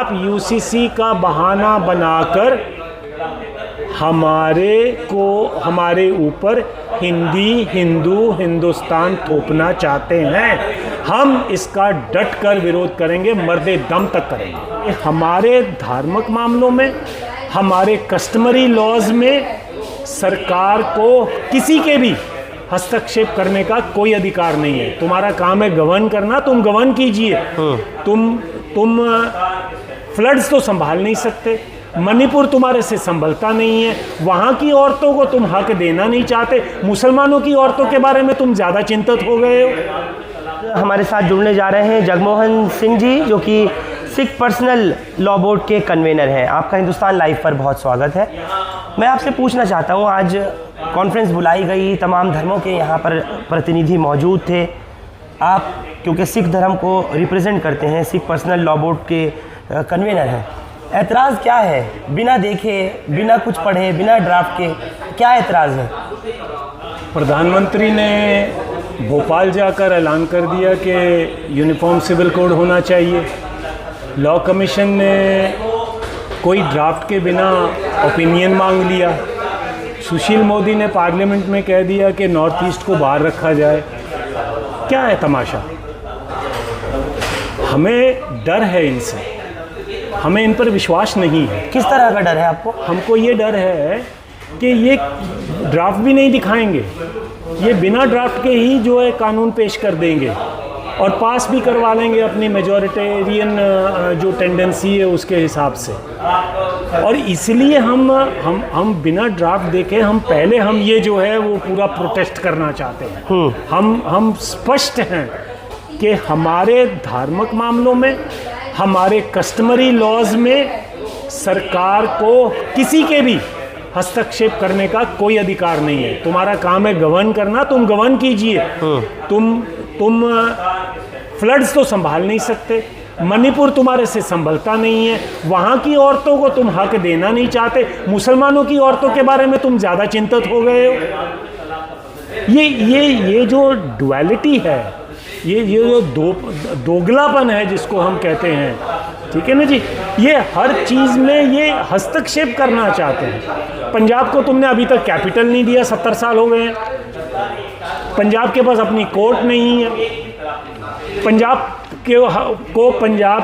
आप यूसीसी का बहाना बनाकर हमारे ऊपर हिंदी, हिंदू, हिंदुस्तान थोपना चाहते हैं। हम इसका डट कर विरोध करेंगे, मरदे दम तक करेंगे। हमारे धार्मिक मामलों में, हमारे कस्टमरी लॉज में सरकार को किसी के भी हस्तक्षेप करने का कोई अधिकार नहीं है। तुम्हारा काम है गवर्न करना, तुम गवर्न कीजिए। तुम फ्लड्स तो संभाल नहीं सकते, मणिपुर तुम्हारे से संभलता नहीं है, वहाँ की औरतों को तुम हक देना नहीं चाहते, मुसलमानों की औरतों के बारे में तुम ज़्यादा चिंतित हो गए हो। हमारे साथ जुड़ने जा रहे हैं जगमोहन सिंह जी, जो कि सिख पर्सनल लॉ बोर्ड के कन्वेनर हैं। आपका हिंदुस्तान लाइव पर बहुत स्वागत है। मैं आपसे पूछना चाहता हूँ, आज कॉन्फ्रेंस बुलाई गई, तमाम धर्मों के यहाँ पर प्रतिनिधि मौजूद थे। आप क्योंकि सिख धर्म को रिप्रेजेंट करते हैं, सिख पर्सनल लॉ बोर्ड के कन्वेनर हैं, ऐतराज़ क्या है? बिना देखे, बिना कुछ पढ़े, बिना ड्राफ्ट के क्या ऐतराज़ है? प्रधानमंत्री ने भोपाल जाकर ऐलान कर दिया कि यूनिफॉर्म सिविल कोड होना चाहिए। लॉ कमीशन ने कोई ड्राफ्ट के बिना ओपिनियन मांग लिया। सुशील मोदी ने पार्लियामेंट में कह दिया कि नॉर्थ ईस्ट को बाहर रखा जाए। क्या है तमाशा? हमें डर है इनसे, हमें इन पर विश्वास नहीं है। किस तरह का डर है आपको? हमको ये डर है कि ये ड्राफ्ट भी नहीं दिखाएंगे, ये बिना ड्राफ्ट के ही जो है कानून पेश कर देंगे और पास भी करवा लेंगे अपनी मेजॉरिटेरियन जो टेंडेंसी है उसके हिसाब से। और इसलिए हम बिना ड्राफ्ट देखे हम ये जो है वो पूरा प्रोटेस्ट करना चाहते हैं। हम स्पष्ट हैं कि हमारे धार्मिक मामलों में, हमारे कस्टमरी लॉज में सरकार को किसी के भी हस्तक्षेप करने का कोई अधिकार नहीं है। तुम्हारा काम है गवर्न करना, तुम गवर्न कीजिए। तुम फ्लड्स तो संभाल नहीं सकते, मणिपुर तुम्हारे से संभलता नहीं है, वहाँ की औरतों को तुम हक देना नहीं चाहते, मुसलमानों की औरतों के बारे में तुम ज़्यादा चिंतित हो गए हो। ये जो डुअलिटी है, ये जो दोगलापन है जिसको हम कहते हैं, ठीक है ना जी, ये हर चीज़ में ये हस्तक्षेप करना चाहते हैं। पंजाब को तुमने अभी तक कैपिटल नहीं दिया, 70 साल हो गए हैं। पंजाब के पास अपनी कोर्ट नहीं है। पंजाब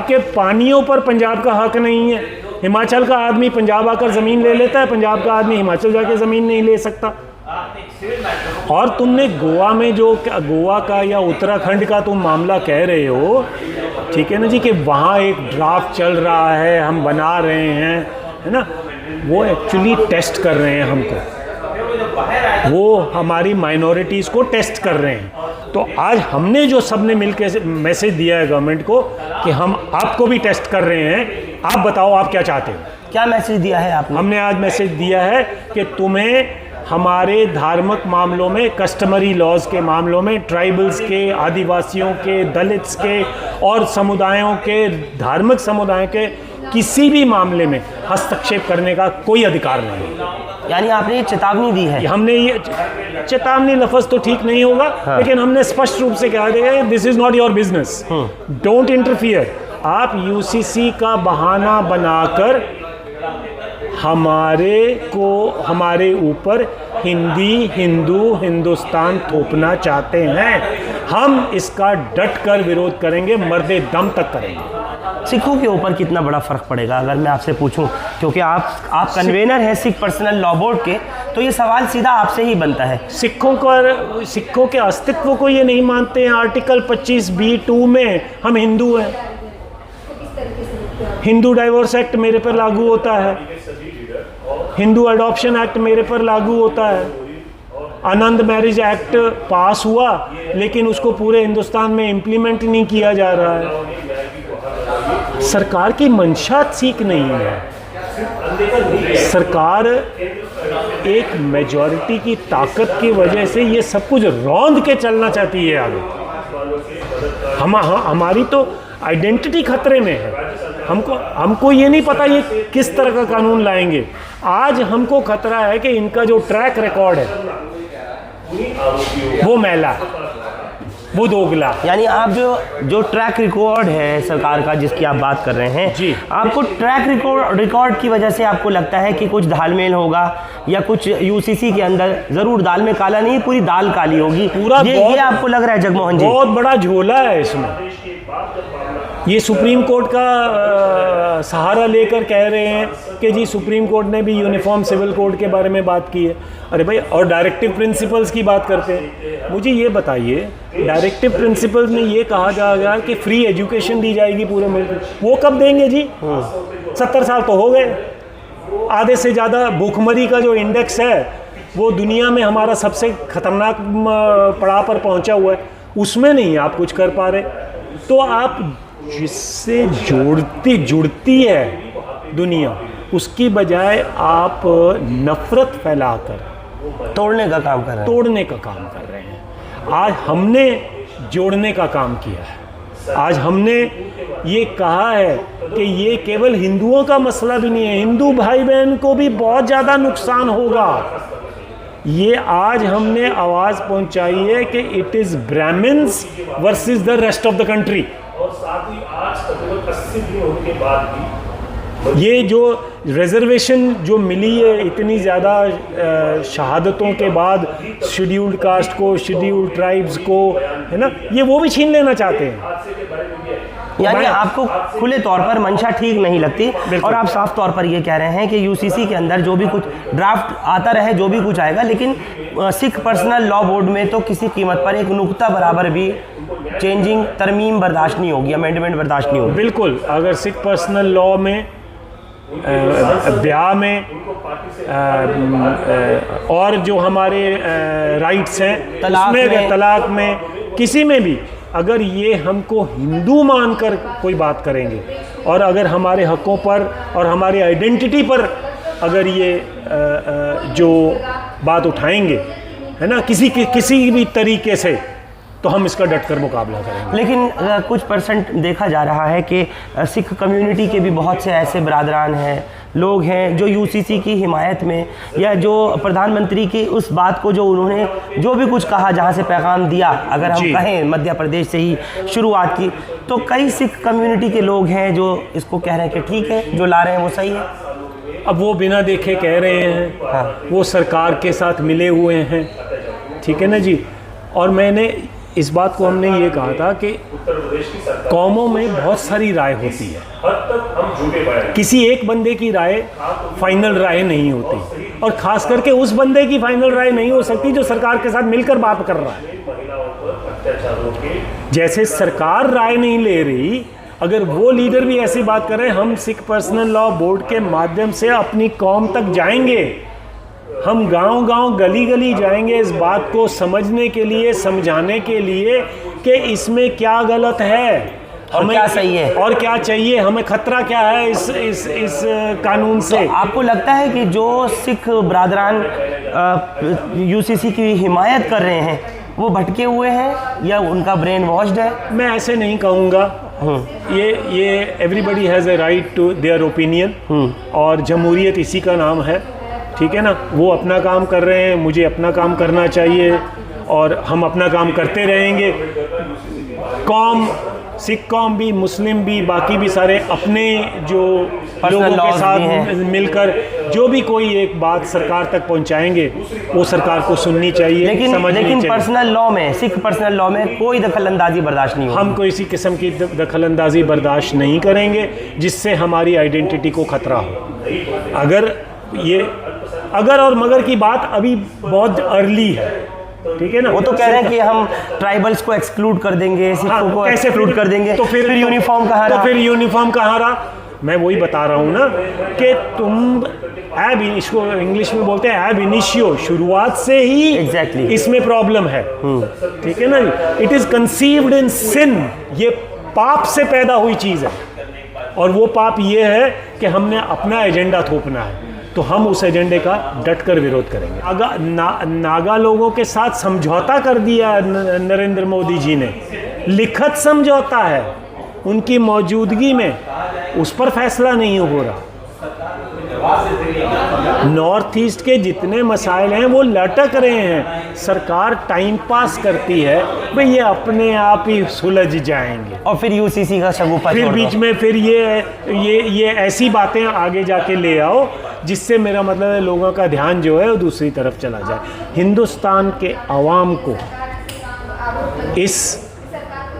के पानियों पर पंजाब का हक नहीं है। हिमाचल का आदमी पंजाब आकर ज़मीन ले लेता है, पंजाब का आदमी हिमाचल जाके ज़मीन नहीं ले सकता। और तुमने गोवा का या उत्तराखंड का तुम मामला कह रहे हो, ठीक है ना जी, कि वहाँ एक ड्राफ्ट चल रहा है, हम बना रहे हैं, है ना, वो एक्चुअली टेस्ट कर रहे हैं हमको, वो हमारी माइनॉरिटीज़ को टेस्ट कर रहे हैं। तो आज हमने जो सबने मिलकर मैसेज दिया है गवर्नमेंट को कि हम आपको भी टेस्ट कर रहे हैं, आप बताओ आप क्या चाहते हो। क्या मैसेज दिया है आपने? हमने आज मैसेज दिया है कि तुम्हें हमारे धार्मिक मामलों में, कस्टमरी लॉज के मामलों में, ट्राइबल्स के, आदिवासियों के, दलित्स के और समुदायों के, धार्मिक समुदाय के किसी भी मामले में हस्तक्षेप करने का कोई अधिकार नहीं है। यानी आपने ये चेतावनी दी है? हमने ये चेतावनी, लफ्ज़ तो ठीक नहीं होगा, हाँ। लेकिन हमने स्पष्ट रूप से कहा देगा, this is not your business, don't interfere. आप यूसीसी का बहाना बनाकर हमारे ऊपर हिंदी, हिंदू, हिंदुस्तान थोपना चाहते हैं। हम इसका डट कर विरोध करेंगे, मरदे दम तक करेंगे। सिखों के ऊपर कितना बड़ा फ़र्क पड़ेगा अगर मैं आपसे पूछूं, क्योंकि आप कन्वेनर हैं सिख पर्सनल लॉ बोर्ड के, तो ये सवाल सीधा आपसे ही बनता है। सिखों के अस्तित्व को ये नहीं मानते हैं। आर्टिकल 25B(2) में हम हिंदू हैं। हिंदू डाइवोर्स एक्ट मेरे पर लागू होता है, हिंदू अडॉप्शन एक्ट मेरे पर लागू होता है, आनंद मैरिज एक्ट पास हुआ लेकिन उसको पूरे हिंदुस्तान में इम्प्लीमेंट नहीं किया जा रहा है। सरकार की मंशा ठीक नहीं है। सरकार एक मेजॉरिटी की ताकत की वजह से ये सब कुछ रौंद के चलना चाहती है आगे। हमारी तो आइडेंटिटी खतरे में है। हमको ये नहीं पता ये किस तरह का कानून लाएंगे। आज हमको खतरा है कि इनका जो ट्रैक रिकॉर्ड है वो मैला है, वो दोगला। यानी आप जो ट्रैक रिकॉर्ड है सरकार का जिसकी आप बात कर रहे हैं जी, आपको ट्रैक रिकॉर्ड की वजह से आपको लगता है कि कुछ दालमेल होगा या कुछ यूसीसी के अंदर ज़रूर दाल में काला नहीं, पूरी दाल काली होगी, पूरा ये आपको लग रहा है जगमोहन जी? बहुत बड़ा झोला है इसमें। ये सुप्रीम कोर्ट का सहारा लेकर कह रहे हैं कि जी सुप्रीम कोर्ट ने भी यूनिफॉर्म सिविल कोड के बारे में बात की है। अरे भाई, और डायरेक्टिव प्रिंसिपल्स की बात करते हैं। मुझे ये बताइए, डायरेक्टिव प्रिंसिपल्स में ये कहा जाएगा कि फ्री एजुकेशन दी जाएगी पूरे मुल्क में, वो कब देंगे जी? 70 साल तो हो गए। आधे से ज़्यादा भूखमरी का जो इंडेक्स है वो दुनिया में हमारा सबसे खतरनाक पड़ाव पर पहुंचा हुआ है, उसमें नहीं आप कुछ कर पा रहे। तो आप जिससे जुड़ती है दुनिया, उसकी बजाय आप नफरत फैलाकर तोड़ने का काम कर रहे हैं। आज हमने जोड़ने का काम किया है। आज हमने ये कहा है कि ये केवल हिंदुओं का मसला भी नहीं है, हिंदू भाई बहन को भी बहुत ज़्यादा नुकसान होगा। ये आज हमने आवाज़ पहुंचाई है कि it is Brahmins versus the rest of the country. और साथ ही आज तकरीबन 80 दिन होने के बाद भी ये जो रिजर्वेशन जो मिली है इतनी ज़्यादा शहादतों के बाद शेड्यूल्ड कास्ट को, शेड्यूल्ड ट्राइब्स को, है ना, ये वो भी छीन लेना चाहते हैं। यानी आपको खुले तौर पर मंशा ठीक नहीं लगती, और आप साफ तौर पर ये कह रहे हैं कि यूसीसी के अंदर जो भी कुछ ड्राफ्ट आता रहे, जो भी कुछ आएगा, लेकिन सिख पर्सनल लॉ बोर्ड में तो किसी कीमत पर एक नुक्ता बराबर भी चेंजिंग, तरमीम बर्दाश्त नहीं होगी, अमेंडमेंट बर्दाश्त नहीं होगी। बिल्कुल, अगर सिख पर्सनल लॉ में ब्याह में और जो हमारे राइट्स हैं तलाक में किसी में भी अगर ये हमको हिंदू मानकर कोई बात करेंगे और अगर हमारे हकों पर और हमारी आइडेंटिटी पर अगर ये जो बात उठाएंगे, है ना, किसी भी तरीके से, तो हम इसका डटकर मुकाबला करेंगे। लेकिन कुछ परसेंट देखा जा रहा है कि सिख कम्युनिटी के भी बहुत से ऐसे बरादरान हैं, लोग हैं जो यूसीसी की हिमायत में, या जो प्रधानमंत्री की उस बात को जो उन्होंने जो भी कुछ कहा, जहां से पैगाम दिया, अगर हम कहें मध्य प्रदेश से ही शुरुआत की, तो कई सिख कम्युनिटी के लोग हैं जो इसको कह रहे हैं कि ठीक है, जो ला रहे हैं वो सही है। अब वो बिना देखे कह रहे हैं, हाँ, वो सरकार के साथ मिले हुए हैं, ठीक है ना जी। और मैंने इस बात को हमने ये कहा था कि कौमों में बहुत सारी राय होती है, किसी एक बंदे की राय फाइनल राय नहीं होती, और ख़ास करके उस बंदे की फाइनल राय नहीं हो सकती जो सरकार के साथ मिलकर बात कर रहा है। जैसे सरकार राय नहीं ले रही, अगर वो लीडर भी ऐसी बात कर रहे हैं, हम सिख पर्सनल लॉ बोर्ड के माध्यम से अपनी कौम तक जाएंगे, हम गांव-गांव, गली-गली जाएंगे इस बात को समझने के लिए, समझाने के लिए कि इसमें क्या गलत है और क्या सही है और क्या चाहिए, हमें खतरा क्या है इस कानून से। तो आपको लगता है कि जो सिख बरादरान यूसीसी की हिमायत कर रहे हैं वो भटके हुए हैं या उनका ब्रेन वॉश्ड है? मैं ऐसे नहीं कहूँगा। ये everybody has a right to their opinion, और जमहूरियत इसी का नाम है, ठीक है ना। वो अपना काम कर रहे हैं, मुझे अपना काम करना चाहिए, और हम अपना काम करते रहेंगे। कौम, सिख कौम भी, मुस्लिम भी, बाकी भी सारे अपने जो लोगों के साथ मिलकर जो भी कोई एक बात सरकार तक पहुंचाएंगे वो सरकार को सुननी चाहिए, लेकिन पर्सनल लॉ में, सिख पर्सनल लॉ में कोई दखलंदाजी बर्दाश्त नहीं होगी। हम कोई इसी किस्म की दखलंदाजी बर्दाश्त नहीं करेंगे जिससे हमारी आइडेंटिटी को खतरा हो। अगर और मगर की बात अभी बहुत अर्ली है, ठीक है ना। वो तो कह रहे हैं कि हम ट्राइबल्स को एक्सक्लूड कर देंगे, सिखों को कैसे एक्सक्लूड कर देंगे, तो फिर यूनिफॉर्म कहाँ रहा? तो फिर यूनिफॉर्म कहाँ रहा? मैं वही बता रहा हूँ ना कि तुम इसको इंग्लिश में बोलते हैं एब इनिशियो, शुरुआत से ही इसमें प्रॉब्लम है, ठीक है ना। इट इज कंसीव्ड इन सिन, ये पाप से पैदा हुई चीज़ है, और वो पाप ये है कि हमने अपना एजेंडा थोपना है, तो हम उस एजेंडे का डटकर विरोध करेंगे। नागा लोगों के साथ समझौता कर दिया नरेंद्र मोदी जी ने, लिखित समझौता है, उनकी मौजूदगी में उस पर फैसला नहीं हो रहा। नॉर्थ ईस्ट के जितने मसाइल हैं वो लटक रहे हैं, सरकार टाइम पास करती है, भाई ये अपने आप ही सुलझ जाएंगे। और फिर यूसीसी का शगुफा फिर छोड़ दो। बीच में फिर ये ऐसी बातें आगे जाके ले आओ जिससे मेरा मतलब है लोगों का ध्यान जो है वो दूसरी तरफ चला जाए। हिंदुस्तान के आवाम को इस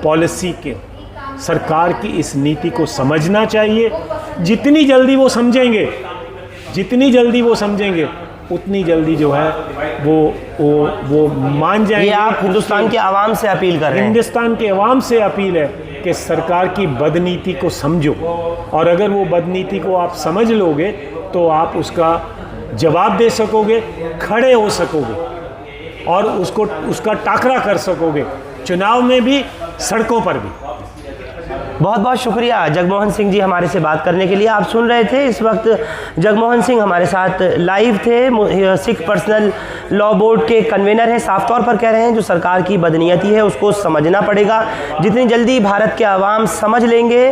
पॉलिसी के, सरकार की इस नीति को समझना चाहिए। जितनी जल्दी वो समझेंगे, उतनी जल्दी जो है वो मान जाएंगे। ये आप हिंदुस्तान के आवाम से अपील कर रहे हैं? हिंदुस्तान के अवाम से अपील है कि सरकार की बदनीति को समझो, और अगर वो बदनीति को आप समझ लोगे तो आप उसका जवाब दे सकोगे, खड़े हो सकोगे और उसका टाकरा कर सकोगे, चुनाव में भी, सड़कों पर भी। बहुत बहुत शुक्रिया जगमोहन सिंह जी हमारे से बात करने के लिए। आप सुन रहे थे इस वक्त जगमोहन सिंह हमारे साथ लाइव थे। सिख पर्सनल लॉ बोर्ड के कन्वेनर हैं। साफ तौर पर कह रहे हैं जो सरकार की बदनीयती है उसको समझना पड़ेगा। जितनी जल्दी भारत के आवाम समझ लेंगे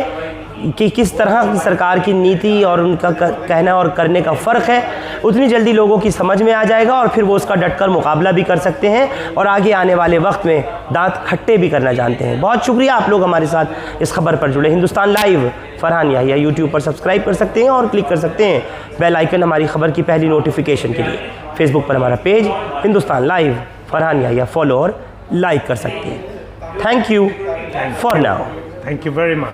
कि किस तरह की सरकार की नीति और उनका कहना और करने का फ़र्क है, उतनी जल्दी लोगों की समझ में आ जाएगा और फिर वो उसका डटकर मुकाबला भी कर सकते हैं और आगे आने वाले वक्त में दांत खट्टे भी करना जानते हैं। बहुत शुक्रिया आप लोग हमारे साथ इस खबर पर जुड़े। हिंदुस्तान लाइव फरहान याहिया यूट्यूब पर सब्सक्राइब कर सकते हैं और क्लिक कर सकते हैं बेल आइकन हमारी खबर की पहली नोटिफिकेशन के लिए। फेसबुक पर हमारा page Hindustan live Farhan Yahya follow और लाइक कर सकते हैं। Thank you for now. Thank you very much.